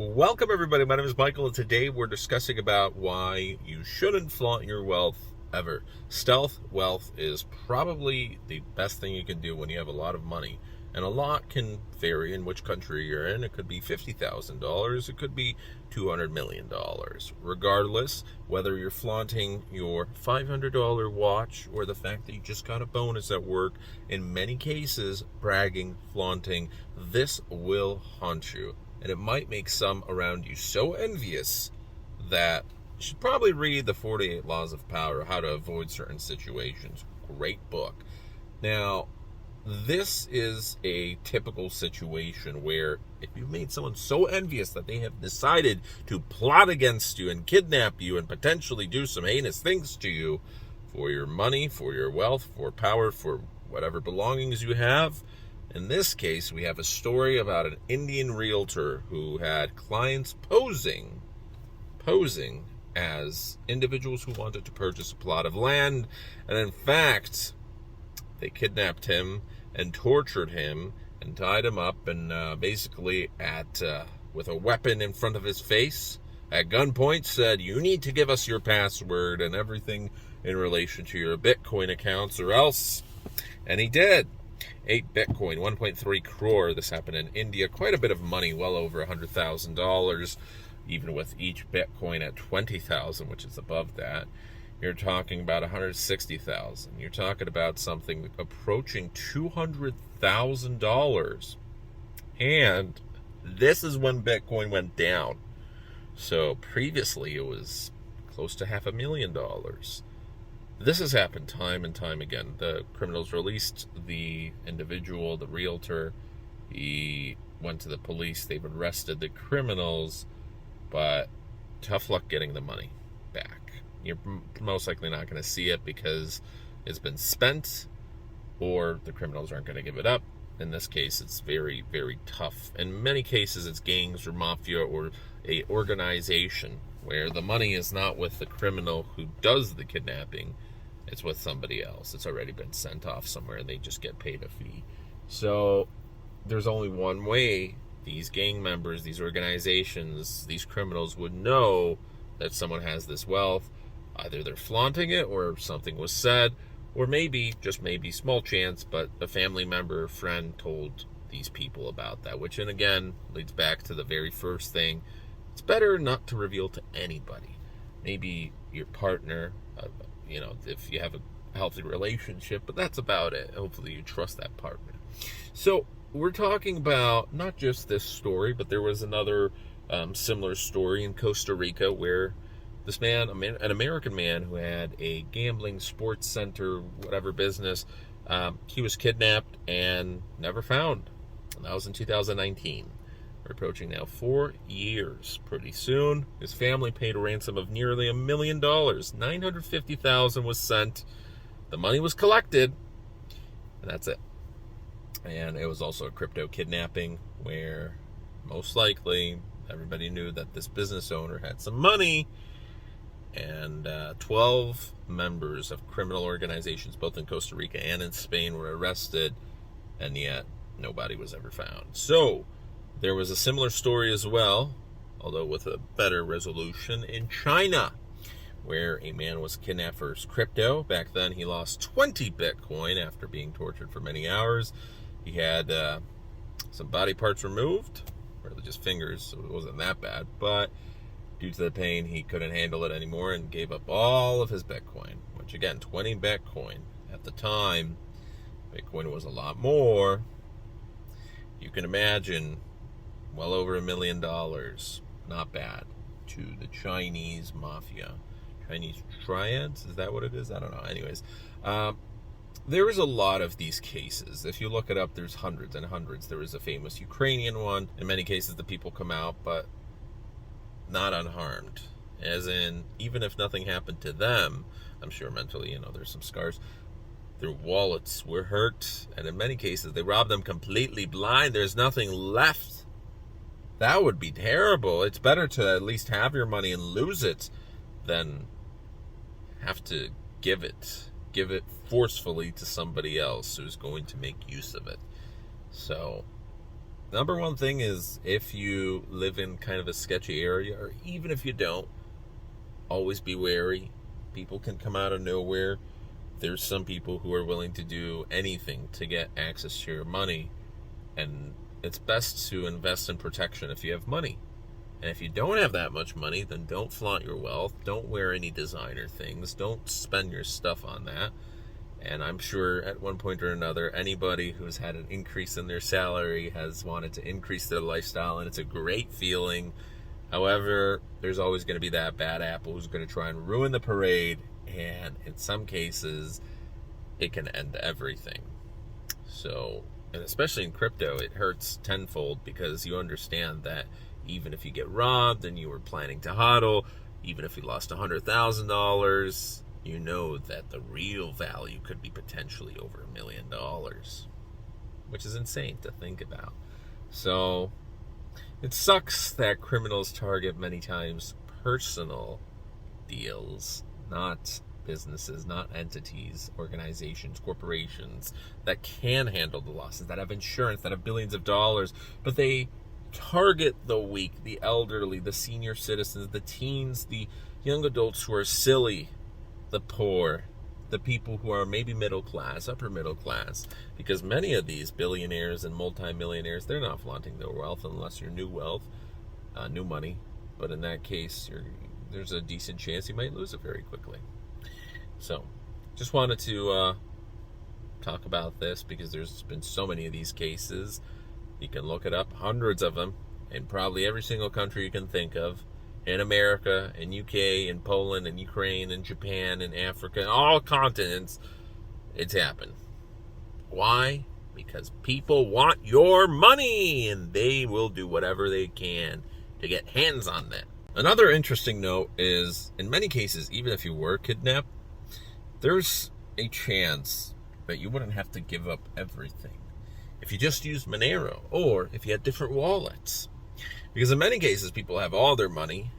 Welcome everybody, my name is Michael and today we're discussing about why you shouldn't flaunt your wealth ever. Stealth wealth is probably the best thing you can do when you have a lot of money. And a lot can vary in which country you're in. It could be $50,000, it could be $200 million. Regardless, whether you're flaunting your $500 watch or the fact that you just got a bonus at work, in many cases, bragging, flaunting, this will haunt you. And it might make some around you so envious that you should probably read the 48 Laws of Power, How to Avoid Certain Situations. Great book. Now, this is a typical situation where if you've made someone so envious that they have decided to plot against you and kidnap you and potentially do some heinous things to you for your money, for your wealth, for power, for whatever belongings you have. In this case, we have a story about an Indian realtor who had clients posing as individuals who wanted to purchase a plot of land. And in fact, they kidnapped him and tortured him and tied him up and basically with a weapon in front of his face at gunpoint said, "You need to give us your password and everything in relation to your Bitcoin accounts or else." And he did. 8 Bitcoin, 1.3 crore. This happened in India. Quite a bit of money, well over $100,000, even with each Bitcoin at 20,000, which is above that. You're talking about 160,000. You're talking about something approaching $200,000. And this is when Bitcoin went down. So previously it was close to $500,000. This has happened time and time again. The criminals released the individual, the realtor. He went to the police. They've arrested the criminals, but tough luck getting the money back. You're most likely not going to see it because it's been spent or the criminals aren't going to give it up. In this case, it's very, very tough. In many cases, it's gangs or mafia or a organization where the money is not with the criminal who does the kidnapping. It's with somebody else. It's already been sent off somewhere. They just get paid a fee. So there's only one way these gang members, these organizations, these criminals would know that someone has this wealth. Either they're flaunting it or something was said, or maybe, just maybe, small chance, but a family member or friend told these people about that, which, and again, leads back to the very first thing. It's better not to reveal to anybody. Maybe your partner, if you have a healthy relationship, but that's about it. Hopefully you trust that partner. So we're talking about not just this story, but there was another similar story in Costa Rica where this man, an American man who had a gambling sports center, whatever business, he was kidnapped and never found. And that was in 2019. We're approaching now 4 years. Pretty soon, his family paid a ransom of nearly $1 million. $950,000 was sent. The money was collected, and that's it. And it was also a crypto kidnapping where most likely everybody knew that this business owner had some money, and 12 members of criminal organizations, both in Costa Rica and in Spain, were arrested, and yet nobody was ever found. So there was a similar story as well, although with a better resolution, in China, where a man was kidnapped for his crypto. Back then, he lost 20 Bitcoin after being tortured for many hours. He had some body parts removed, really just fingers, so it wasn't that bad. But due to the pain, he couldn't handle it anymore and gave up all of his Bitcoin, which again, 20 Bitcoin. At the time, Bitcoin was a lot more. You can imagine, well over $1 million, not bad, to the Chinese mafia. Chinese triads, is that what it is? I don't know. Anyways, there is a lot of these cases. If you look it up, there's hundreds and hundreds. There is a famous Ukrainian one. In many cases, the people come out, but not unharmed. As in, even if nothing happened to them, I'm sure mentally, there's some scars. Their wallets were hurt, and in many cases, they robbed them completely blind. There's nothing left. That would be terrible. It's better to at least have your money and lose it than have to give it forcefully to somebody else who's going to make use of it. So number one thing is, if you live in kind of a sketchy area, or even if you don't, always be wary. People can come out of nowhere. There's some people who are willing to do anything to get access to your money, and it's best to invest in protection if you have money. And if you don't have that much money, then don't flaunt your wealth. Don't wear any designer things. Don't spend your stuff on that. And I'm sure at one point or another, anybody who's had an increase in their salary has wanted to increase their lifestyle, and it's a great feeling. However, there's always going to be that bad apple who's going to try and ruin the parade, and in some cases, it can end everything. So, and especially in crypto, it hurts tenfold, because you understand that even if you get robbed and you were planning to hodl, even if you lost $100,000, you know that the real value could be potentially over $1 million, which is insane to think about. So it sucks that criminals target many times personal deals, not businesses, not entities, organizations, corporations that can handle the losses, that have insurance, that have billions of dollars, but they target the weak, the elderly, the senior citizens, the teens, the young adults who are silly, the poor, the people who are maybe middle class, upper middle class, because many of these billionaires and multimillionaires, they're not flaunting their wealth unless you're new wealth, new money. But in that case, there's a decent chance you might lose it very quickly. So, just wanted to talk about this, because there's been so many of these cases. You can look it up, hundreds of them, in probably every single country you can think of. In America, in UK, in Poland, in Ukraine, in Japan, in Africa, in all continents, it's happened. Why? Because people want your money, and they will do whatever they can to get hands on that. Another interesting note is, in many cases, even if you were kidnapped, there's a chance that you wouldn't have to give up everything if you just used Monero, or if you had different wallets. Because in many cases, people have all their money,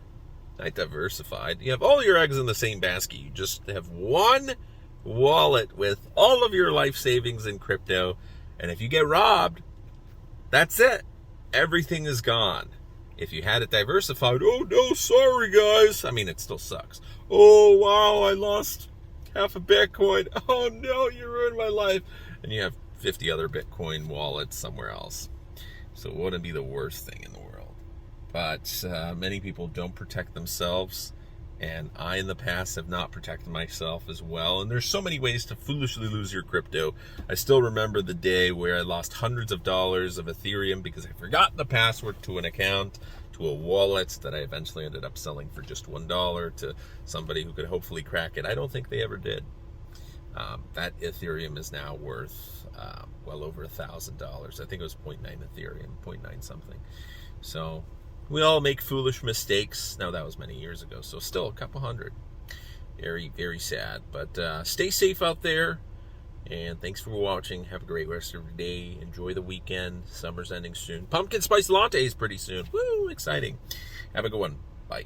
not diversified. You have all your eggs in the same basket. You just have one wallet with all of your life savings in crypto. And if you get robbed, that's it. Everything is gone. If you had it diversified, oh no, sorry guys. I mean, it still sucks. Oh wow, I lost half a Bitcoin. Oh no, you ruined my life. And you have 50 other Bitcoin wallets somewhere else. So it wouldn't be the worst thing in the world. But many people don't protect themselves, and I in the past have not protected myself as well. And there's so many ways to foolishly lose your crypto. I still remember the day where I lost hundreds of dollars of Ethereum because I forgot the password to an account, to a wallet that I eventually ended up selling for just $1 to somebody who could hopefully crack it. I don't think they ever did. That Ethereum is now worth well over $1,000. I think it was 0.9 Ethereum, 0.9 something. So we all make foolish mistakes. Now, that was many years ago, so still a couple hundred. Very, very sad. But stay safe out there, and thanks for watching. Have a great rest of your day. Enjoy the weekend. Summer's ending soon. Pumpkin spice lattes pretty soon. Woo, exciting. Have a good one. Bye.